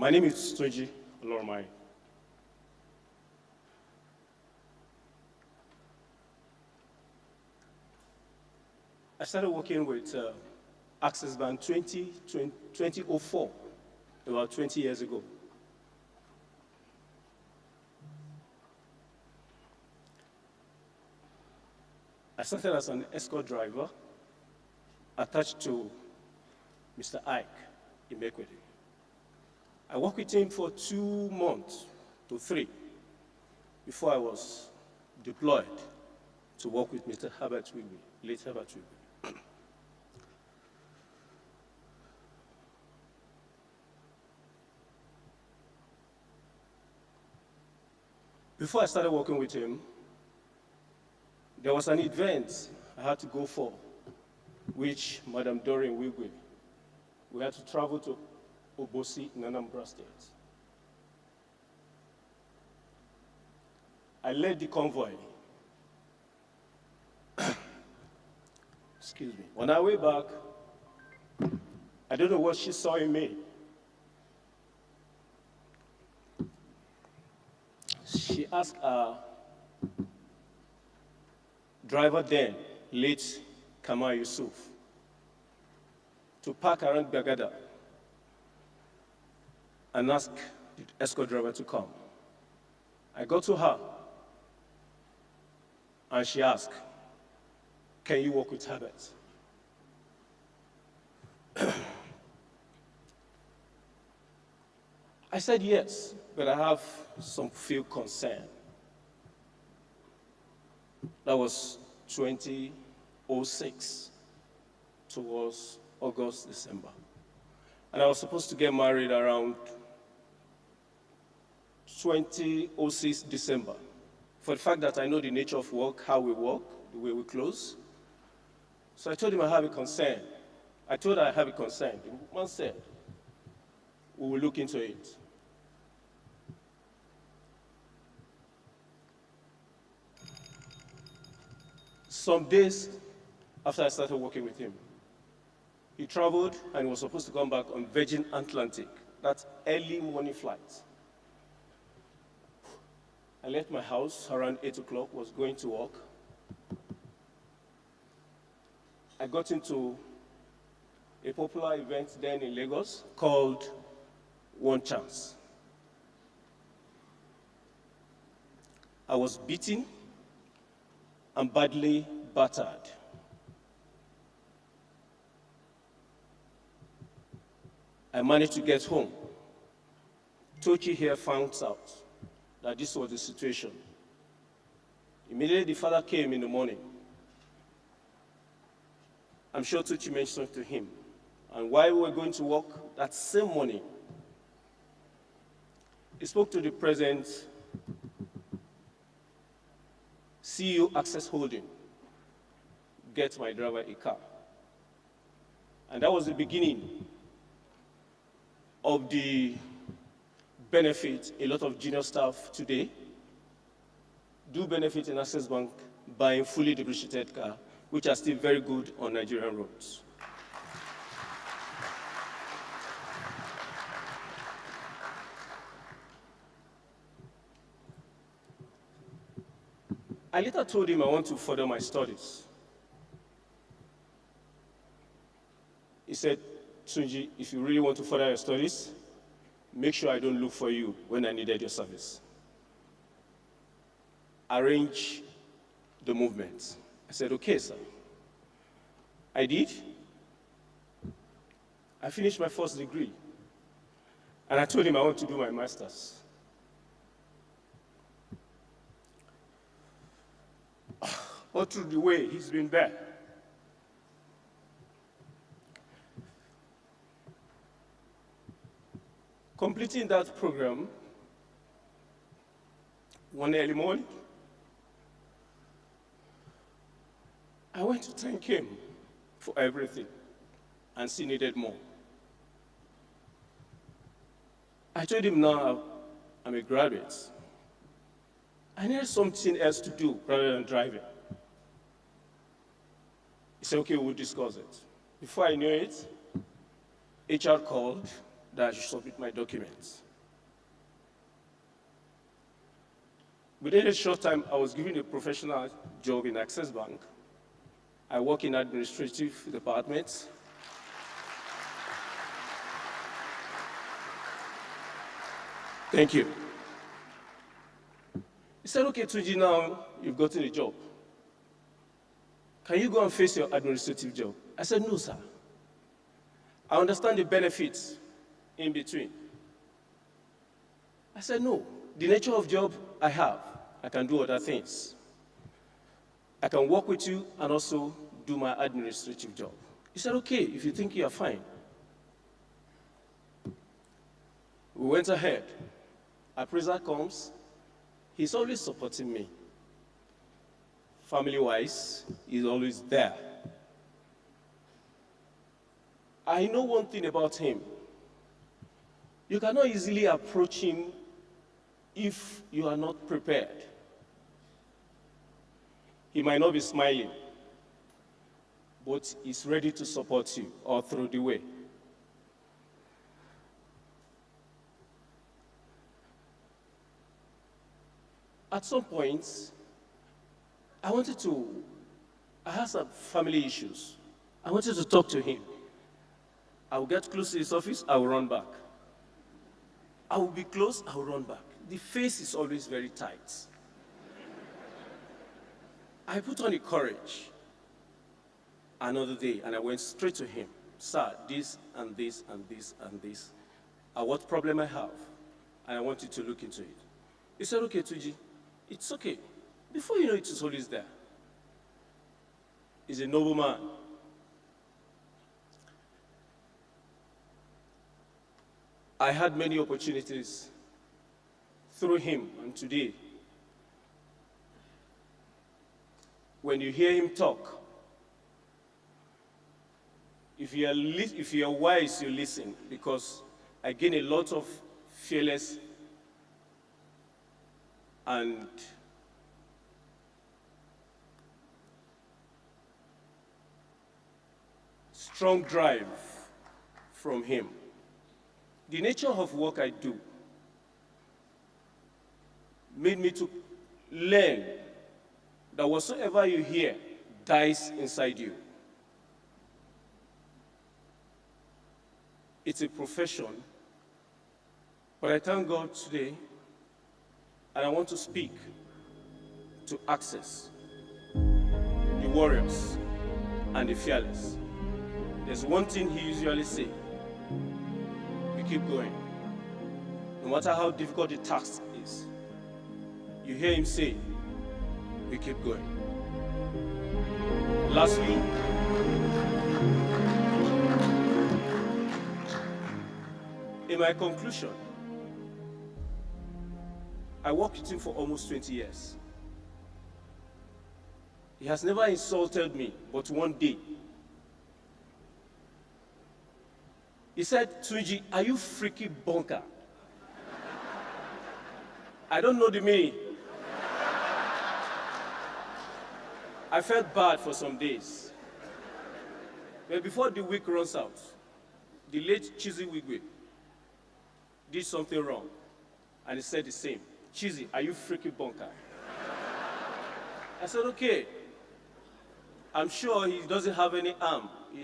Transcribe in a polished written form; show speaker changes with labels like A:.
A: My name is Tunji. I started working with Access Bank 2004, about 20 years ago. I started as an escort driver attached to Mr. Ike in Mekwede. I worked with him for 2 months to 3 before I was deployed to work with Mr. Herbert, late Herbert. Before I started working with him, there was an event I had to go for, which Madam Doreen Wigwe. We had to travel to Obosi in Anambra State. I led the convoy. Excuse me. On our way back, I don't know what she saw in me. She asked our driver then, late Kamal Yusuf, to park around Bagada and ask the escort driver to come. I got to her and she asked, "Can you work with Herbert?" I said yes, but I have some few concern. That was 2006 towards August, December. And I was supposed to get married around 2006 December. For the fact that I know the nature of work, how we work, the way we close. So I told him I have a concern. I told her I have a concern. The man said, "We will look into it." Some days after I started working with him, he traveled and was supposed to come back on Virgin Atlantic. That's early morning flight. I left my house around 8 o'clock, was going to work. I got into a popular event then in Lagos called One Chance. I was beaten and badly battered. I managed to get home. Tochi here found out that this was the situation. Immediately the father came in the morning. I'm sure Tochi mentioned to him. And while we were going to work that same morning, he spoke to the present CEO Access Holding, get my driver a car. And that was the beginning of the benefit a lot of junior staff today do benefit in Access Bank buying fully depreciated cars, which are still very good on Nigerian roads. I later told him I want to further my studies. He said, "Tunji, if you really want to further your studies, make sure I don't look for you when I needed your service. Arrange the movement." I said, "Okay, sir." I did. I finished my first degree. And I told him I want to do my master's. All through the way, he's been there. Completing that program, one early morning, I went to thank him for everything and he needed more. I told him now I'm a graduate. I needed something else to do rather than driving. He said, "Okay, we'll discuss it." Before I knew it, HR called that I should submit my documents. Within a short time, I was given a professional job in Access Bank. I work in administrative departments. Thank you. He said, okay, Tunji, now you've gotten a job. Can you go and face your administrative job? I said, no, sir. I understand the benefits in between. I said, no. The nature of job I have, I can do other things. I can work with you and also do my administrative job. He said, okay, if you think you are fine. We went ahead. Appraiser comes. He's always supporting me. Family-wise, he's always there. I know one thing about him. You cannot easily approach him if you are not prepared. He might not be smiling, but he's ready to support you all through the way. At some point, I had some family issues. I wanted to talk to him. I will get close to his office, I will run back. I will be close, I will run back. The face is always very tight. I put on the courage another day, and I went straight to him. Sir, this and this and this and this are what problem I have, and I want you to look into it. He said, okay, Tunji, it's okay. Before you know it, it's always there. He's a noble man. I had many opportunities through him, and today, when you hear him talk, if you are wise, you listen, because I gain a lot of fearless and strong drive from him. The nature of work I do made me to learn that whatsoever you hear dies inside you. It's a profession, but I thank God today, and I want to speak to Access, the warriors, and the fearless. There's one thing he usually says: we keep going. No matter how difficult the task is, you hear him say, we keep going. Lastly, in my conclusion, I worked with him for almost 20 years. He has never insulted me, but one day, he said, Tunji, are you freaky bunker? I don't know the meaning. I felt bad for some days. But before the week runs out, the late Cheesy Wigwe did something wrong, and he said the same. Cheesy, are you freaky bunker? I said, okay. I'm sure he doesn't have any arm